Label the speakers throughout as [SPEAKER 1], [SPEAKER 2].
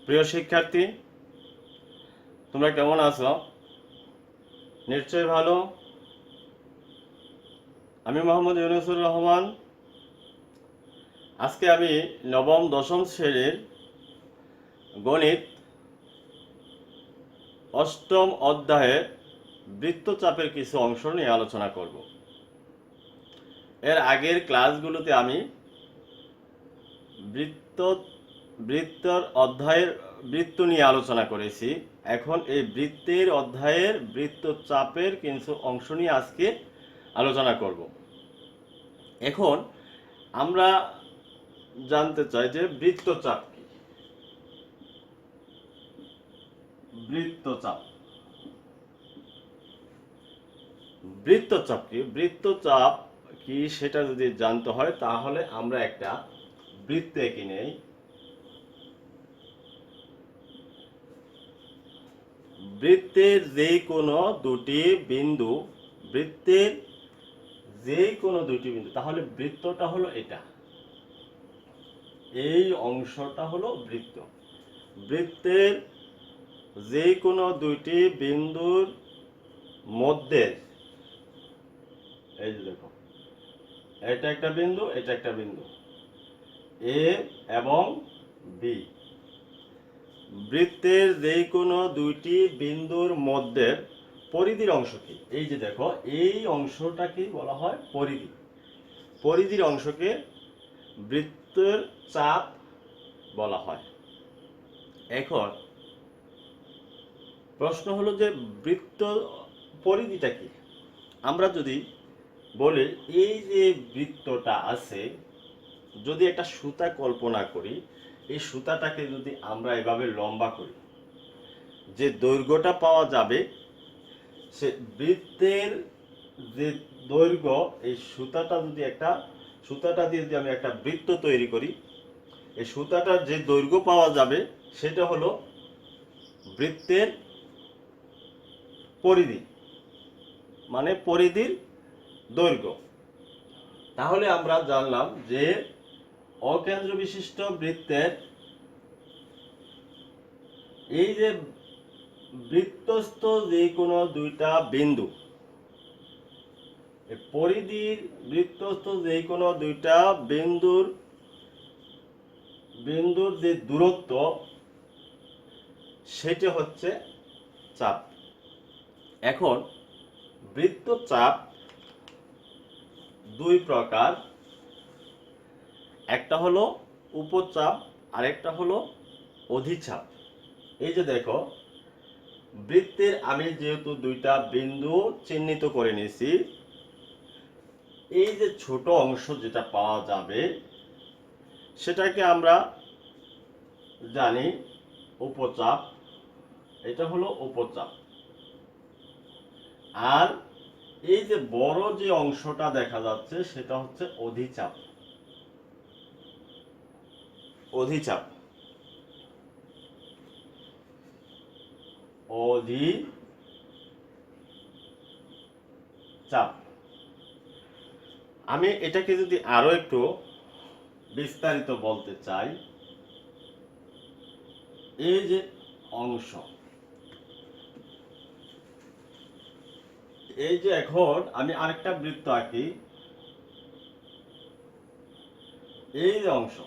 [SPEAKER 1] প্রিয় শিক্ষার্থী, তোমরা কেমন আছো? নিশ্চয়ই ভালো। আমি মোহাম্মদ ইউনুসুর রহমান। আজকে আমি নবম দশম শ্রেণীর গণিত অষ্টম অধ্যায়ের বৃত্তচাপের কিছু অংশ নিয়ে আলোচনা করব। এর আগের ক্লাসগুলোতে আমি বৃত্তর অধ্যায়ের বৃত্ত নিয়ে আলোচনা করেছি। এখন এই বৃত্তের অধ্যায়ের বৃত্তচাপের কিছু অংশ নিয়ে আজকে আলোচনা করব। এখন আমরা জানতে চাই যে বৃত্তচাপ কি। বৃত্তচাপ বৃত্তচাপ কি বৃত্তচাপ কি সেটা যদি জানতে হয় তাহলে আমরা একটা বৃত্ত এঁকে নেই। বৃত্তের যে কোনো দুটি বিন্দু তাহলে বৃত্তটা হলো এটা, এই অংশটা হলো বৃত্ত। বৃত্তের যে কোনো দুইটি বিন্দুর মধ্যে, এই যে দেখো, এটা একটা বিন্দু, এটা একটা বিন্দু, এ এবং বি। বৃত্তের যে কোনো দুইটি বিন্দুর মধ্যে পরিধির অংশ কি? এই যে দেখো, এই অংশটাকে বলা হয় পরিধি। পরিধির অংশকে বৃত্তের চাপ বলা হয়। এখন প্রশ্ন হলো যে বৃত্ত পরিধিটা কি? আমরা যদি বলি এই যে বৃত্তটা আছে, যদি একটা সুতা কল্পনা করি, এই সুতাটাকে যদি আমরা এভাবে লম্বা করি, যে দৈর্ঘ্যটা পাওয়া যাবে সে বৃত্তের যে দৈর্ঘ্য, এই সুতাটা দিয়ে যদি আমি একটা বৃত্ত তৈরি করি, এই সুতাটার যে দৈর্ঘ্য পাওয়া যাবে সেটা হলো বৃত্তের পরিধি, মানে পরিধির দৈর্ঘ্য। তাহলে আমরা জানলাম যে অকেন্দ্র বিশিষ্ট বৃত্তের এই যে বৃত্তস্থ যে কোনো দুইটা বিন্দু, পরিধির বৃত্তস্থ যে কোনো দুইটা বিন্দুর যে দূরত্ব সেটা হচ্ছে চাপ। এখন বৃত্তচাপ দুই প্রকার, একটা হলো উপচাপ আর একটা হলো অধিচাপ। এই যে দেখো, বৃত্তের আমি যেহেতু দুইটা বিন্দু চিহ্নিত করে নিয়েছি, এই যে ছোট অংশ যেটা পাওয়া যাবে সেটাকে আমরা জানি উপচাপ, এটা হলো উপচাপ। আর এই যে বড় যে অংশটা দেখা যাচ্ছে সেটা হচ্ছে অধিচাপ। অধিচাপ অধিচাপ আমি এটাকে যদি আরো একটু বিস্তারিত বলতে চাই, এই যে অংশ, এই যে এখন আমি আরেকটা বৃত্ত আঁকি, এই যে অংশ,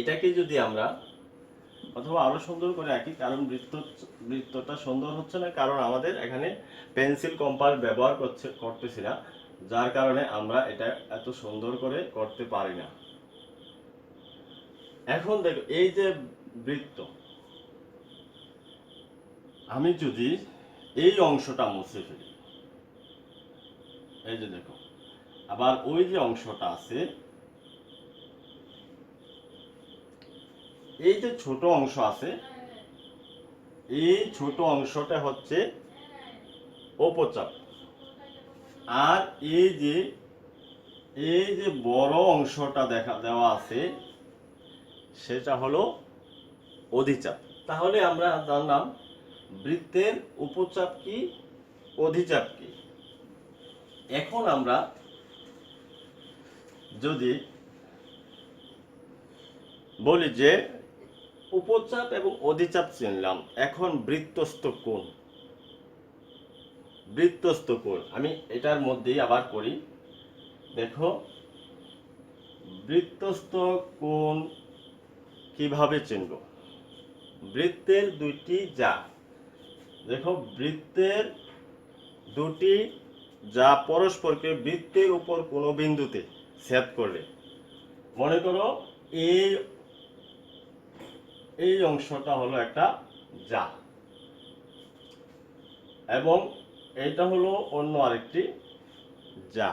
[SPEAKER 1] এটাকে যদি আমরা অথবা আরো সুন্দর করে আঁকি, কারণ বৃত্তটা সুন্দর হচ্ছে না, কারণ আমাদের এখানে পেন্সিল কম্পাস ব্যবহার করতেছি না, যার কারণে আমরা এটা এত সুন্দর করে করতে পারি না। এখন দেখো, এই যে বৃত্ত, আমি যদি এই অংশটা মুছে ফেলি, এই যে দেখো, আবার ওই যে অংশটা আছে, এই যে ছোট অংশ আছে, এই ছোট অংশটা হচ্ছে উপচাপ। আর এই যে বড় অংশটা দেওয়া আছে সেটা হলো অধিচাপ। তাহলে আমরা জানলাম বৃত্তের উপচাপ কি, অধিচাপ কি। এখন আমরা যদি বলি যে উপচাপ এবং অধিচাপ চিনলাম, এখন বৃত্তস্থ কোণ। বৃত্তস্থ কোণ আমি এটার মধ্যেই আবার করি। দেখো বৃত্তস্থ কোণ কিভাবে চিনব? বৃত্তের দুইটি যা, দেখো বৃত্তের দুটি যা পরস্পরকে বৃত্তের উপর কোনো বিন্দুতে ছেদ করলে, মনে করো এই অংশটা হলো একটা যা এবং এটা হলো অন্য আরেকটি যা।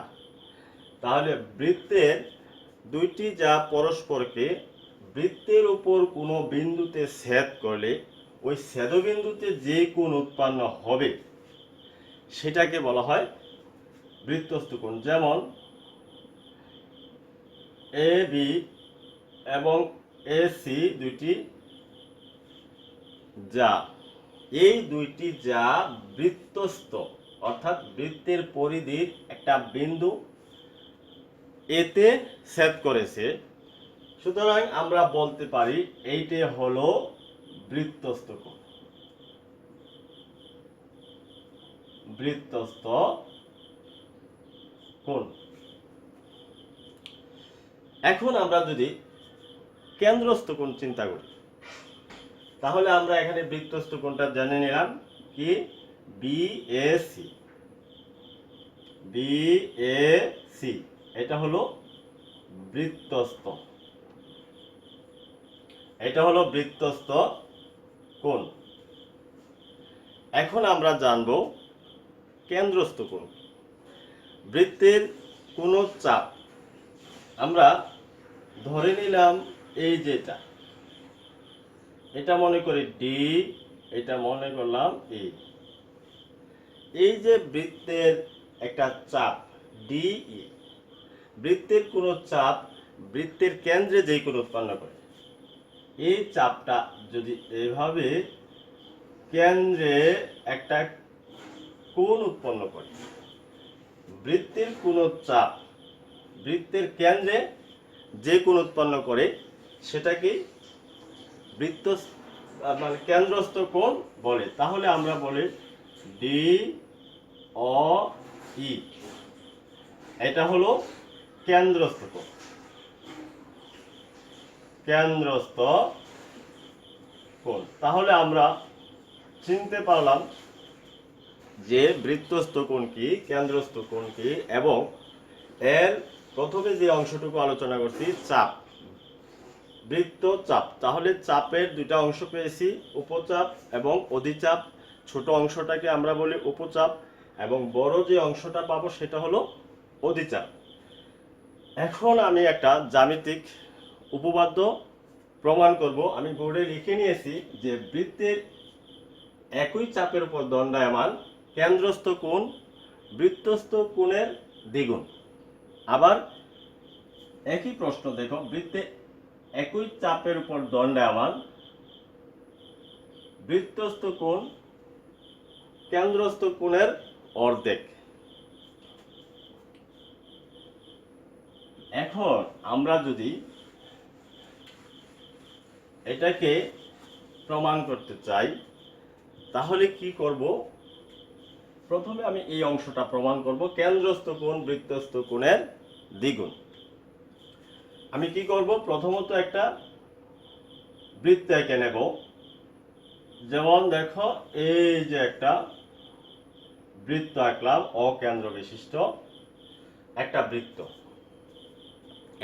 [SPEAKER 1] তাহলে বৃত্তের দুইটি যা পরস্পরকে বৃত্তের উপর কোনো বিন্দুতে ছেদ করলে ওই ছেদবিন্দুতে যে কোণ উৎপন্ন হবে সেটাকে বলা হয় বৃত্তস্থ কোণ। যেমন এ বি এবং এ সি দুইটি যা, এই দুইটি যা বৃত্তস্থ অর্থাৎ বৃত্তের পরিধির একটা বিন্দু এতে ছেদ করেছে, সুতরাং আমরা বলতে পারি এইটা হলো বৃত্তস্থ কোণ। বৃত্তস্থ কোণ। এখন আমরা যদি কেন্দ্রস্থ কোণ চিন্তা করি, তাহলে আমরা এখানে বৃত্তস্থ কোণটা জেনে নিলাম কি, বিএসি। বিএসি এটা হলো বৃত্তস্থ, এটা হলো বৃত্তস্থ কোণ। এখন আমরা জানব কেন্দ্রস্থ কোণ। বৃত্তের কোনো চাপ আমরা ধরে নিলাম, এই যেটা এটা মনে করি ডি, এটা মনে করলাম ই। এই যে বৃত্তের একটা চাপ ডি ই, বৃত্তের কোনো চাপ বৃত্তের কেন্দ্রে যেই কোণ উৎপন্ন করে, এই চাপটা যদি এভাবে কেন্দ্রে একটা কোণ উৎপন্ন করে, বৃত্তের কোনো চাপ বৃত্তের কেন্দ্রে যে কোণ উৎপন্ন করে সেটাকে মানে কেন্দ্রস্থ কোণ বলে। তাহলে আমরা বলি ডি ও ই, এটা হলো কেন্দ্রস্থ কোণ। কেন্দ্রস্থ কোণ। তাহলে আমরা চিনতে পারলাম যে বৃত্তস্থ কোণ কি, কেন্দ্রস্থ কোণ কি, এবং এর প্রথমে যে অংশটুকু আলোচনা করছি চাপ, বৃত্ত চাপ। তাহলে চাপের দুইটা অংশ পেয়েছি, উপচাপ এবং অধিচাপ। ছোট অংশটাকে আমরা বলি উপচাপ এবং বড় যে অংশটা পাবো সেটা হলো অধিচাপ। এখন আমি একটা জ্যামিতিক উপপাদ্য প্রমাণ করব। আমি বোর্ডে লিখে নিয়েছি যে বৃত্তের একই চাপের উপর দণ্ডায়মান কেন্দ্রস্থ কোণ বৃত্তস্থ কোণের দ্বিগুণ। আবার একই প্রশ্ন দেখো, বৃত্তে একই চাপের উপর দণ্ডায়মান বৃত্তস্থ কোণ কেন্দ্রস্থ কোণের অর্ধেক। এখন আমরা যদি এটাকে প্রমাণ করতে চাই তাহলে কি করব? প্রথমে আমি এই অংশটা প্রমাণ করব, কেন্দ্রস্থ কোণ বৃত্তস্থ কোণের দ্বিগুণ। আমি কি করব? প্রথমত একটা বৃত্ত এঁকে নেব। যেমন দেখো এই যে একটা বৃত্ত আঁকলাম, অকেন্দ্র বিশিষ্ট একটা বৃত্ত।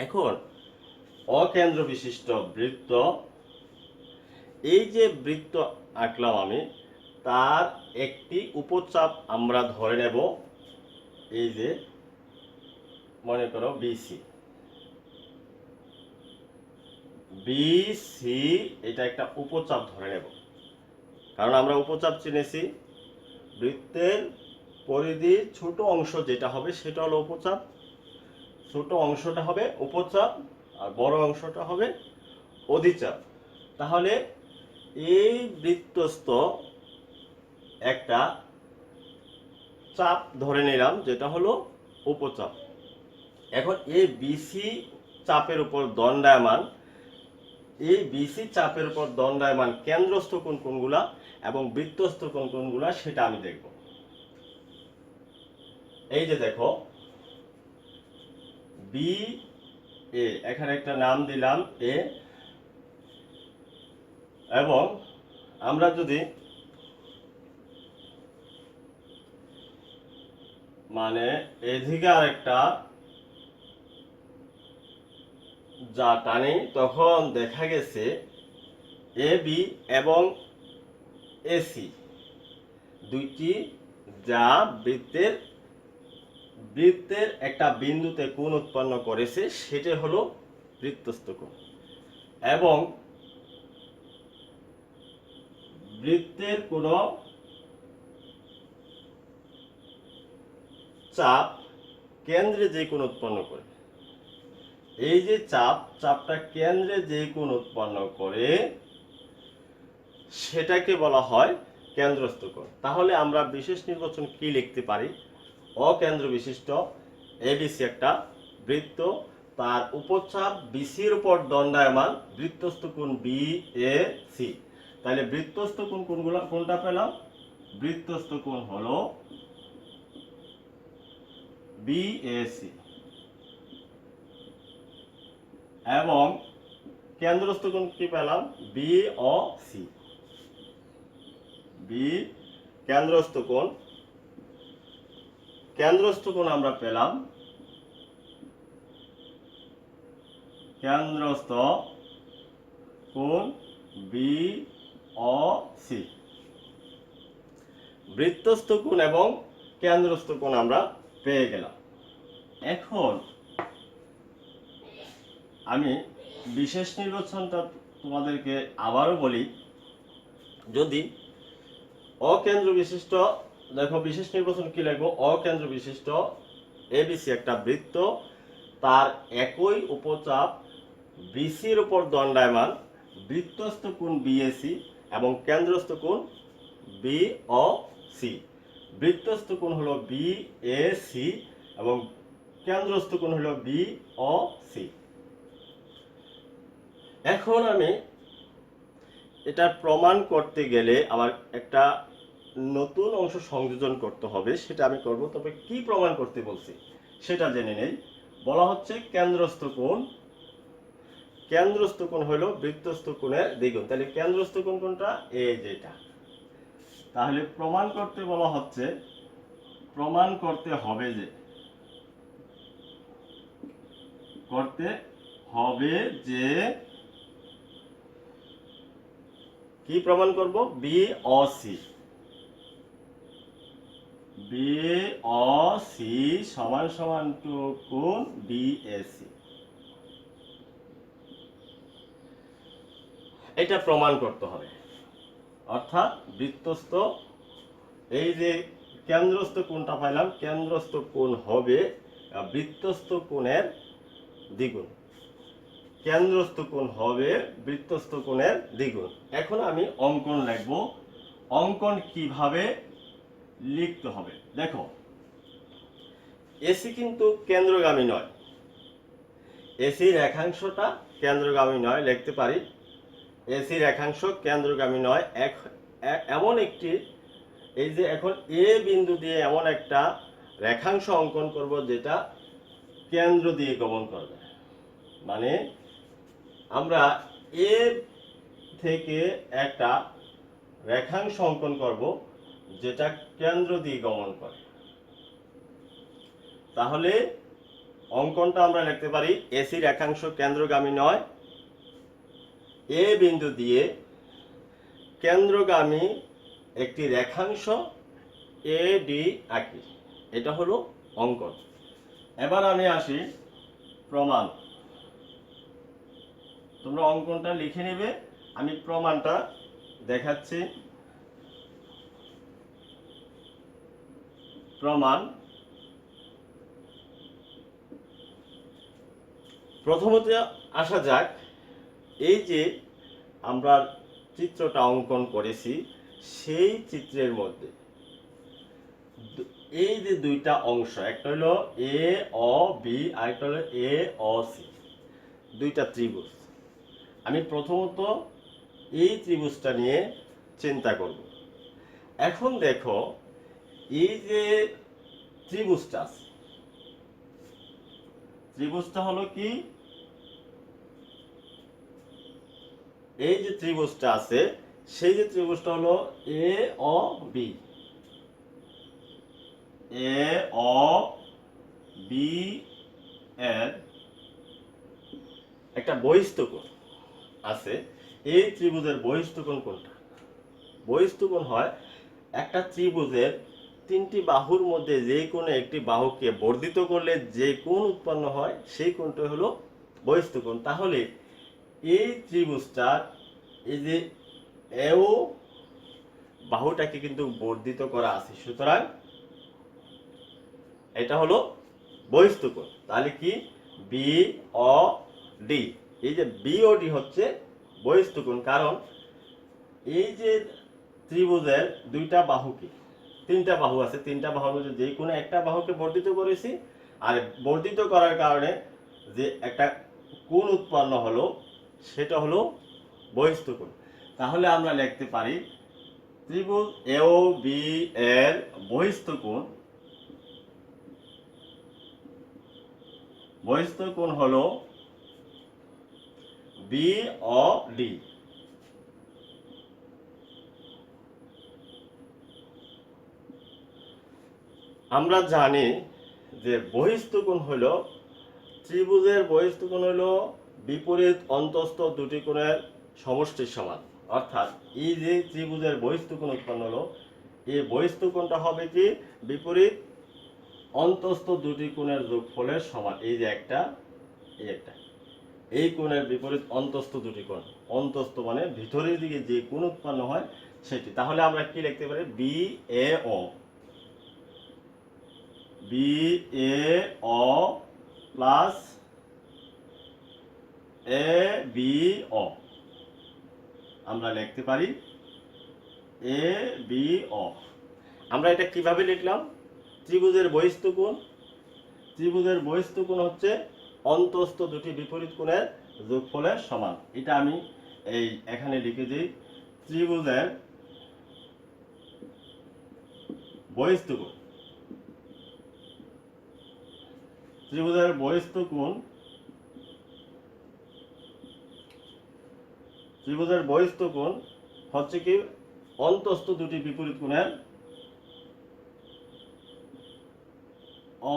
[SPEAKER 1] এখন অকেন্দ্র বিশিষ্ট বৃত্ত, এই যে বৃত্ত আঁকলাম আমি, তার একটি উপচাপ আমরা ধরে নেব, এই যে মনে করো বিসি। বিসি এটা একটা উপচাপ ধরে নেব, কারণ আমরা উপচাপ চিনেছি। বৃত্তের পরিধির ছোট অংশ যেটা হবে সেটা হলো উপচাপ। ছোট অংশটা হবে উপচাপ আর বড় অংশটা হবে অধিচাপ। তাহলে এই বৃত্তস্থ একটা চাপ ধরে নিলাম যেটা হলো উপচাপ। এখন এই বিসি চাপের উপর দণ্ডায়মান এই বিসি চাপের উপর দণ্ডায়মান কেন্দ্রস্থ কোণ কোনগুলা এবং বৃত্তস্থ কোণ কোনগুলা সেটা আমি দেখব। এই যে দেখো বি এ, এখানে একটা নাম দিলাম এ, এবং আমরা যদি মানে এদিকে আরেকটা যা টানি তখন দেখা গেছে এ বি এবং এসি দুইটি যা বৃত্তের একটা বিন্দুতে কোণ উৎপন্ন করেছে সেটা হলো বৃত্তস্থ কোণ, এবং বৃত্তের কোন চাপ কেন্দ্রে যে কোণ উৎপন্ন করে, এই যে চাপটা কেন্দ্রে যে কোণ উৎপন্ন করে সেটাকে বলা হয় কেন্দ্রস্থ কোণ। তাহলে আমরা বিশেষ নির্বাচন কি লিখতে পারি? অকেন্দ্র বিশিষ্ট এবিসি একটা বৃত্ত, তার উপচাপ বিসির উপর দণ্ডায়মান বৃত্তস্থ কোণ বি এ সি। তাহলে বৃত্তস্থ কোণ কোনটা পেলাম? বৃত্তস্থ কোণ হলো বিএসি, এবং কেন্দ্রস্থ কোণ কি পেলাম? বিওসি। বি কেন্দ্রস্থ কোণ আমরা পেলাম কেন্দ্রস্থ কোণ বিওসি। বৃত্তস্থ কোণ এবং কেন্দ্রস্থ কোণ আমরা পেয়ে গেলাম। এখন আমি বিশেষ নির্বাচনটা তোমাদেরকে আবারও বলি, যদি অকেন্দ্র বিশিষ্ট, দেখো বিশেষ নির্বাচন কি লিখবো? অকেন্দ্র বিশিষ্ট এবিসি একটা বৃত্ত, তার একই উপচাপ বিসির উপর দণ্ডায়মান বৃত্তস্থ কোণ বিএসি এবং কেন্দ্রস্থ কোণ বিওসি। বৃত্তস্থ কোণ হলো বিএসি এবং কেন্দ্রস্থ কোণ হলো বিওসি। এখন আমি এটা প্রমাণ করতে গেলে আমার একটা নতুন অংশ সংযোজন করতে হবে, সেটা আমি করব। তবে কি প্রমাণ করতে বলছি সেটা জেনে নেই। বলা হচ্ছে কেন্দ্রস্থ কোণ হলো বৃত্তস্থ কোণের দ্বিগুণ। তাহলে কেন্দ্রস্থ কোণ কোনটা? এই যেটা। তাহলে প্রমাণ করতে বলা হচ্ছে, প্রমাণ করতে হবে যে কি প্রমাণ করব? বিওসি সমান সমান টু কোণ বিএসি। এটা প্রমাণ করতে হবে। অর্থাৎ বৃত্তস্থ, এই যে কেন্দ্রস্থ কোণটা পাইলাম, কেন্দ্রস্থ কোণ হবে বৃত্তস্থ কোণের দ্বিগুণ। কেন্দ্রস্থ কোণ হবে বৃত্তস্থ কোণের দ্বিগুণ। এখন আমি অঙ্কন লিখব। অঙ্কন কিভাবে লিখতে হবে দেখো। এসি কিন্তু কেন্দ্রগামী নয়, এসি রেখাংশটা কেন্দ্রগামী নয়। লিখতে পারি এসি রেখাংশ কেন্দ্রগামী নয়। এমন একটি, এই যে এখন এ বিন্দু দিয়ে এমন একটা রেখাংশ অঙ্কন করব যেটা কেন্দ্র দিয়ে গমন করবে। মানে আমরা এ থেকে একটা রেখাংশ অঙ্কন করব যেটা কেন্দ্র দিয়ে গমন করে। তাহলে অঙ্কনটা আমরা লিখতে পারি এসি রেখাংশ কেন্দ্রগামী নয়, এ বিন্দু দিয়ে কেন্দ্রগামী একটি রেখাংশ এ ডি আঁকি। এটা হলো অঙ্কন। এবার আমি আসি প্রমাণ। তোমরা অঙ্কনটা লিখে নেবে, আমি প্রমাণটা দেখাচ্ছি। প্রমাণ, প্রথমত আসা যাক, এই যে আমরা চিত্রটা অঙ্কন করেছি সেই চিত্রের মধ্যে এই যে দুইটা অংশ, একটা হলো এ ও বি আর একটা হলো এ ও সি, দুইটা ত্রিভুজ। আমি প্রথমত এই ত্রিভুজটা নিয়ে চিন্তা করব। এখন দেখো এই যে ত্রিভুজটা আছে, ত্রিভুজটা হলো কি, এই যে ত্রিভুজটা আছে সেই যে ত্রিভুজটা হলো এ ও বি, এ ও বি এর একটা বহিস্থকোণ আছে। এই ত্রিভুজের বহিস্থকোণ কোনটা? বহিস্থকোণ হয় একটা ত্রিভুজের তিনটি বাহুর মধ্যে যে কোনো একটি বাহুকে বর্ধিত করলে যে কোণ উৎপন্ন হয় সেই কোণটা হলো বহিস্থকোণ। তাহলে এই ত্রিভুজটার এই যে এও বাহুটাকে কিন্তু বর্ধিত করা আছে, সুতরাং এটা হলো বহিস্থকোণ। তাহলে কি বি ও ডি, এই যে বি ও ডি হচ্ছে বহিস্থকোণ। কারণ এই যে ত্রিভুজের দুইটা বাহু কি, তিনটা বাহু আছে, তিনটা বাহুর মধ্যে যে কোনো একটা বাহুকে বর্ধিত করেছি, আর বর্ধিত করার কারণে যে একটা কোণ উৎপন্ন হলো সেটা হলো বহিস্থকোণ। তাহলে আমরা লিখতে পারি ত্রিভুজ এও বি এর বহিস্থকোণ, বহিস্থকোণ হলো বি ও ডি। আমরা জানি যে বহিস্থকোণ হলো ত্রিভুজের বহিস্থকোণ হলো বিপরীত অন্তস্থ দুটি কোণের সমষ্টির সমান। অর্থাৎ এই যে ত্রিভুজের বহিস্থকোণ উৎপন্ন হলো, এই বহিস্থকোণটা হবে কি বিপরীত অন্তস্থ দুটি কোণের যোগফলের সমান। এই যে একটা, এই একটা, এই কোণের বিপরীত অন্তস্থ দুটি কোণ, অন্তস্থ মানে ভিতরের দিকে যে কোণ উৎপন্ন হয় সেটি। তাহলে আমরা কি লিখতে পারি B A O, B A O plus A B ও, আমরা লিখতে পারি এ বি ও। আমরা এটা কিভাবে লিখলাম? ত্রিভুজের বহিস্থকোণ, ত্রিভুজের বহিস্থকোণ হচ্ছে অন্তস্থ দুটি বিপরীত কোণের যোগফলের সমান। এটা আমি এই এখানে লিখে দিই ত্রিভুজের বহিস্থকোণ, ত্রিভুজের বহিস্থকোণ, ত্রিভুজের বহিস্থকোণ হচ্ছে কি অন্তস্থ দুটি বিপরীত কোণের,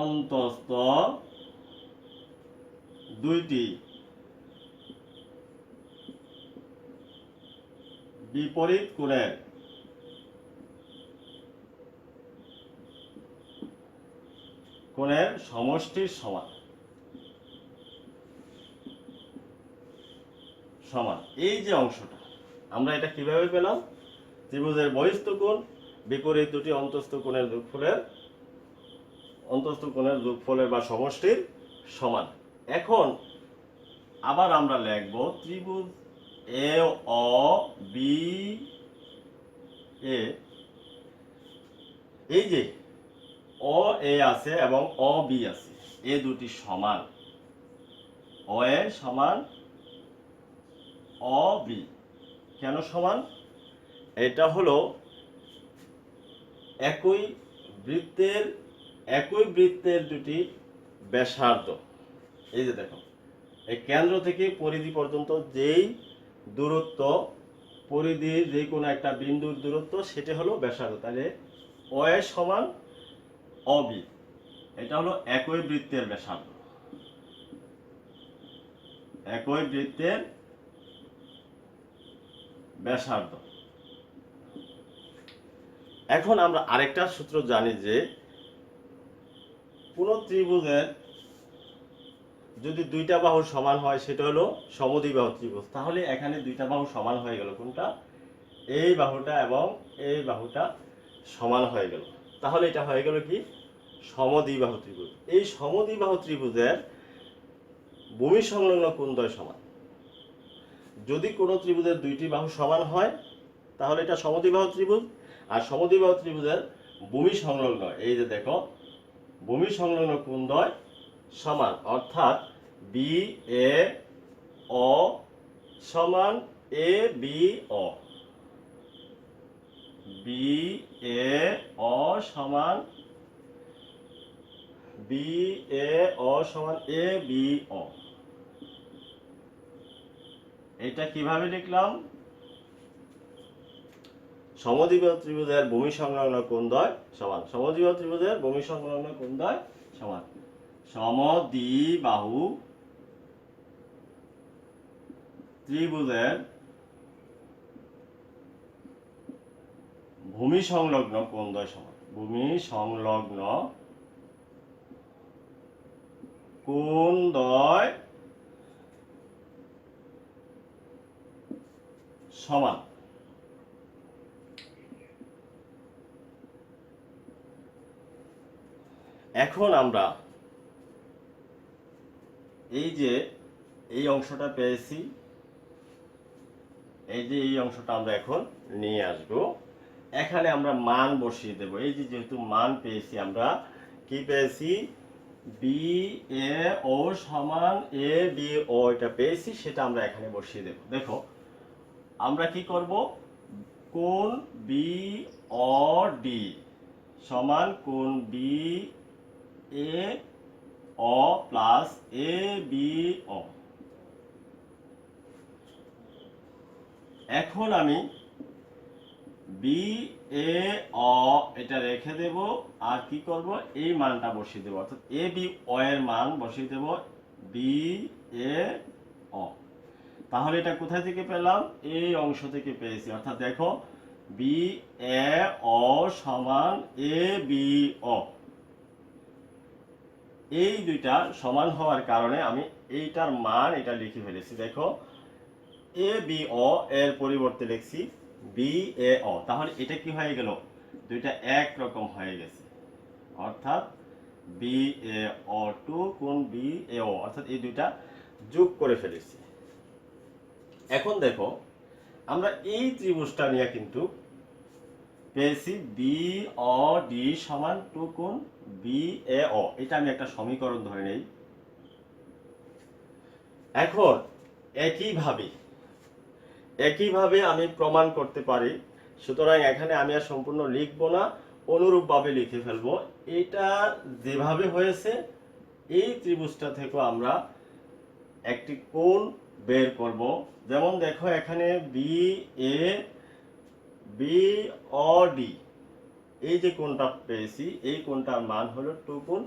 [SPEAKER 1] অন্তস্থ দুইটি বিপরীত কোণের সমষ্টির সমান, সমান। এই যে অংশটা আমরা এটা কিভাবে পেলাম? ত্রিভুজের বহিস্থকোণ বিপরীত দুটি অন্তস্থ কোণের যোগফলের, অন্তস্থ কোণের যোগফলের বা সমষ্টির সমান। এখন আবার আমরা লিখব ত্রিভুজ এ ও বি এ, এই যে অ এ আছে এবং অ বি আছে, এ দুটি সমান, অ এ সমান অ বি। কেন সমান? এটা হলো একই বৃত্তের দুটি ব্যাসার্ধ। এই যে দেখো এই কেন্দ্র থেকে পরিধি পর্যন্ত যেই দূরত্ব, পরিধির যে কোনো একটা বিন্দুর দূরত্ব সেটা হলো ব্যাসার্ধ। তাহলে ও এ সমান অ বি, এটা হলো একই বৃত্তের ব্যাসার্ধ, একই বৃত্তের ব্যাসার্ধ। এখন আমরা আরেকটা সূত্র জানি যে কোন ত্রিভুজের যদি দুইটা বাহু সমান হয় সেটা হলো সমদ্বিবাহু ত্রিভুজ। তাহলে এখানে দুইটা বাহু সমান হয়ে গেল, কোনটা? এই বাহুটা এবং এই বাহুটা সমান হয়ে গেল। তাহলে এটা হয়ে গেল কি সমদ্বিবাহু ত্রিভুজ। এই সমদ্বিবাহু ত্রিভুজের ভূমি সংলগ্ন কোণদ্বয় সমান। যদি কোনো ত্রিভুজের দুইটি বাহু সমান হয় তাহলে এটা সমদ্বিবাহু ত্রিভুজ। আর সমদ্বিবাহু ত্রিভুজের ভূমি সংলগ্ন, এই যে দেখো ভূমি সংলগ্ন কোণদ্বয় সমান, অর্থাৎ বি এ ও সমান A B O, B A অ সমান বি এ অ সমান এ বি অ। এটা কিভাবে লিখলাম? সমদ্বিবাহু ত্রিভুজের ভূমি সংলগ্ন কোণদ্বয় সমান, সমদ্বিবাহু ত্রিভুজের ভূমি সংলগ্ন কোণদ্বয় সমান সমদ্বিবাহু ত্রিভুজের ভূমি সংলগ্ন কোণদ্বয় সমান, ভূমি সংলগ্ন কোণদ্বয় সমান। এখন আমরা এই যে এই অংশটা পেয়েছি, এই যে এই অংশটা আমরা এখন নিয়ে আসব, এখানে আমরা মান বসিয়ে দেব। এই যে যেহেতু মান পেয়েছি, আমরা কি পেয়েছি? বি এ ও সমান এ বি ও, এটা পেয়েছি, সেটা আমরা এখানে বসিয়ে দেব। দেখো আমরা কি করব? কোণ বি ও ডি সমান কোণ B A O plus A B অ। এখন আমি বি এ অ এটা রেখে দেব, আর কি করব? এই মানটা বসিয়ে দেব, অর্থাৎ এ বি অ এর মান বসিয়ে দেব বি এ অ। তাহলে এটা কোথায় থেকে পেলাম? এই অংশ থেকে পেয়েছি। অর্থাৎ দেখো বি এ অ সমান এ বি অ, এই দুইটা সমান হওয়ার কারণে আমি এইটার মান এটা লিখে ফেলেছি। দেখো এ বি অ এর পরিবর্তে লিখছি বি এ অ। তাহলে এটা কি হয়ে গেল? দুইটা এক রকম হয়ে গেছে, অর্থাৎ বি এ অ টু কোণ বি এ ও, অর্থাৎ এই দুইটা যোগ করে ফেলেছি। এখন দেখো আমরা এই ত্রিভুজটা নিয়ে কিন্তু পেয়েছি বি অ ডি সমান টু কোণ বি এ অ। এটা আমি একটা সমীকরণ ধরে নেই। এখন একইভাবে আমি প্রমাণ করতে পারি। সুতরাং এখানে আমি আর সম্পূর্ণ লিখব না, অনুরূপভাবে লিখে ফেলবো। এটা যেভাবে হয়েছে এই ত্রিভুজটা থেকে আমরা একটি কোণ বের করব। যেমন দেখো এখানে B A B O D, এই যে কোণটা পেয়েছি, এই কোণটার মান হলো টু কোণ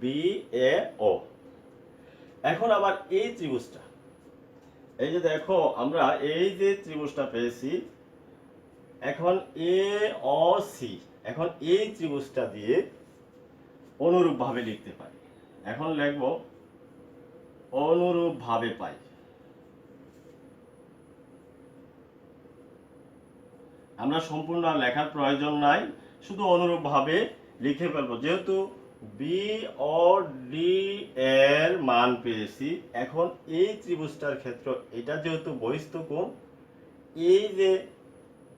[SPEAKER 1] বি এ ও। এখন আবার এই ত্রিভুজটা, এই যে দেখো আমরা এই যে ত্রিভুজটা পেয়েছি, এখন এ অ সি, এখন এই ত্রিভুজটা দিয়ে অনুরূপভাবে লিখতে পারি। এখন লিখব অনুরূপভাবে পাই। আমরা সম্পূর্ণ আর লেখার প্রয়োজন নাই, শুধু অনুরূপভাবে লিখে ফেলবো। যেহেতু বি ও ডি এর মান পেয়েছি, এখন এই ত্রিভুজটার ক্ষেত্র এটা যেহেতু বহিস্থ কোণ, এই যে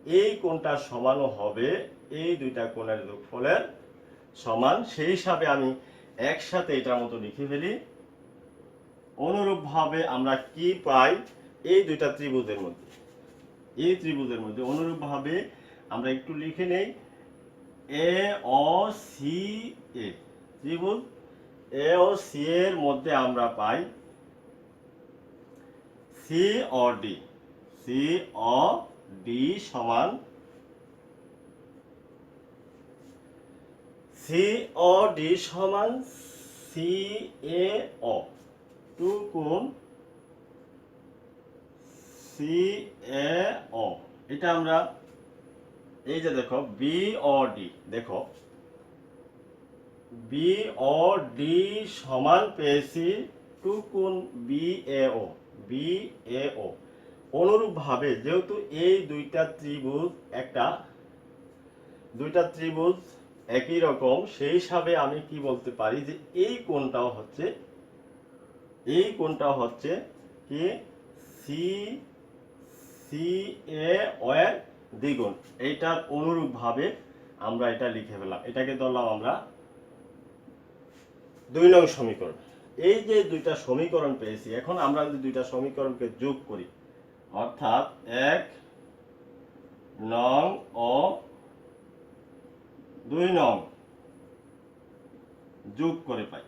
[SPEAKER 1] এই কোণটার সমানও হবে এই দুইটা কোণের যোগফলের সমান। সেই হিসাবে আমি একসাথে এটার মতো লিখে ফেলি। অনুরূপভাবে আমরা কি পাই? এই দুইটা ত্রিভুজের মধ্যে, এই ত্রিভুজের মধ্যে অনুরূপভাবে আমরা একটু লিখে নেই। এ ও সি এ, ত্রিভুজ এ ও সি এর মধ্যে আমরা পাই সি ও ডি, সি ও ডি সমান সি ও ডি সমান সি এ ও টু কোণ সি এ ও। এটা আমরা এই যে দেখো বি ও ডি, দেখো বি ও ডি সমান পেয়েছি টু কোণ B A O, B A ও। অনুরূপভাবে যেহেতু এই দুইটা ত্রিভুজ একই রকম, সেই হিসাবে আমি কি বলতে পারি যে এই কোণটাও হচ্ছে কি সি সি এ ও এর দ্বিগুণ। এইটার অনুরূপভাবে আমরা এটা লিখে ফেললাম। এটাকে ধরলাম আমরা 2 নং সমীকরণ। এই যে দুইটা সমীকরণ পেয়েছি, এখন আমরা যদি দুইটা সমীকরণকে যোগ করি, অর্থাৎ 1 নং ও 2 নং যোগ করে পাই,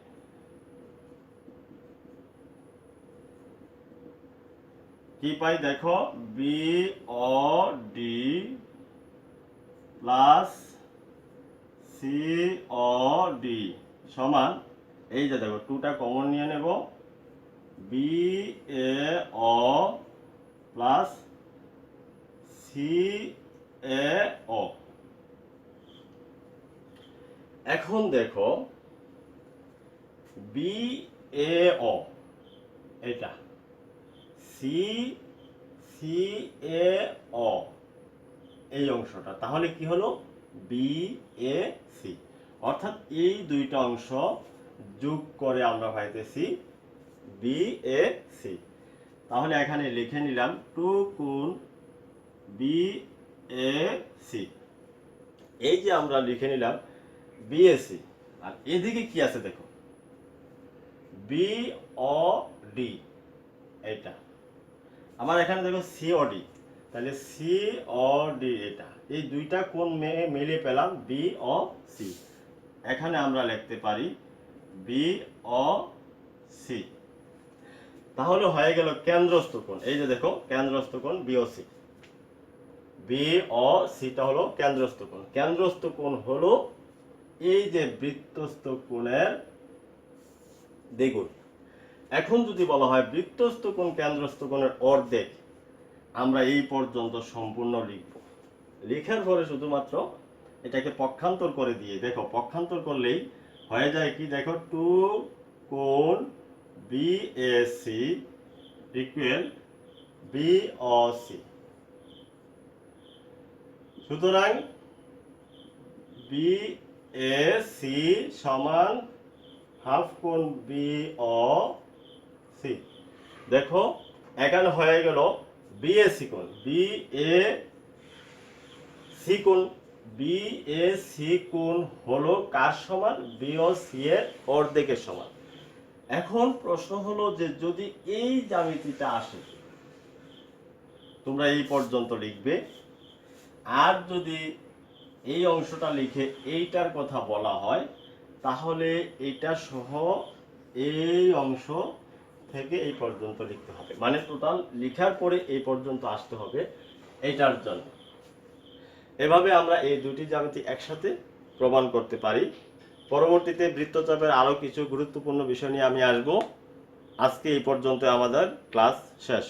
[SPEAKER 1] কি পাই দেখো, বি ও ডি প্লাস সি ও ডি সমান, এই যে দেখো 2টা কমন নিয়ে নেব, B A O plus C এ ও। এখন দেখো বি এ ও এটা, সি সি এ ও এই অংশটা, তাহলে কি হলো বি এ সি, অর্থাৎ এই দুইটা অংশ যোগ করে আমরা পাইতেছি বি এ সি। তাহলে এখানে লিখে নিলাম 2 গুণ বি এ সি, এই যে আমরা লিখে নিলাম বি এ সি। আর এদিকে কি আছে দেখো, বি ও ডি, এটা আমার এখানে দেখো সি ও ডি, তাহলে সি ও ডি এটা, এই দুইটা কোণ মিলে পেলাম বি ও সি। এখানে আমরা লিখতে পারি বি ও সি, তাহলে হয়ে গেল কেন্দ্রস্থ কোণ। এই যে দেখো কেন্দ্রস্থ কোণ বি ও সি, বি ও সিটা হলো কেন্দ্রস্থ কোণ। কেন্দ্রস্থ কোণ হলো এই যে বৃত্তস্থ কোণের দ্বিগুণ। এখন যদি বলা হয় বৃত্তস্থ কোণ কেন্দ্রস্থ কোণের অর্ধেক, আমরা এই পর্যন্ত সম্পূর্ণ লিখব, লেখার পরে শুধুমাত্র এটাকে পক্ষান্তর করে দিয়ে, দেখো পক্ষান্তর করলেই হয়ে যায় কি, দেখো 2 কোণ B A C equal B O C. সুতরাং বি এ সি সমান হাফ কোণ বি ও সি। দেখো এখানে হয়ে গেল বি এ সি কোণ, বি এ সি কোণ, বি এ সি কোণ হলো কার সমান, বি ও সি এর অর্ধেকের সমান। এখন প্রশ্ন হলো যে যদি এই জ্যামিতিটা আসে, তোমরা এই পর্যন্ত লিখবে, আর যদি এই অংশটা লিখে এইটার কথা বলা হয়, তাহলে এটা সহ এই অংশ থেকে এই পর্যন্ত লিখতে হবে, মানে টোটাল লেখার পরে এই পর্যন্ত আসতে হবে এইটার জন্য। এভাবে আমরা এই দুটি জ্যামিতি একসাথে প্রমাণ করতে পারি। পরবর্তীতে বৃত্তচাপের আরো কিছু গুরুত্বপূর্ণ বিষয় নিয়ে আমি আসব। আজকে এই পর্যন্ত আমাদের ক্লাস শেষ।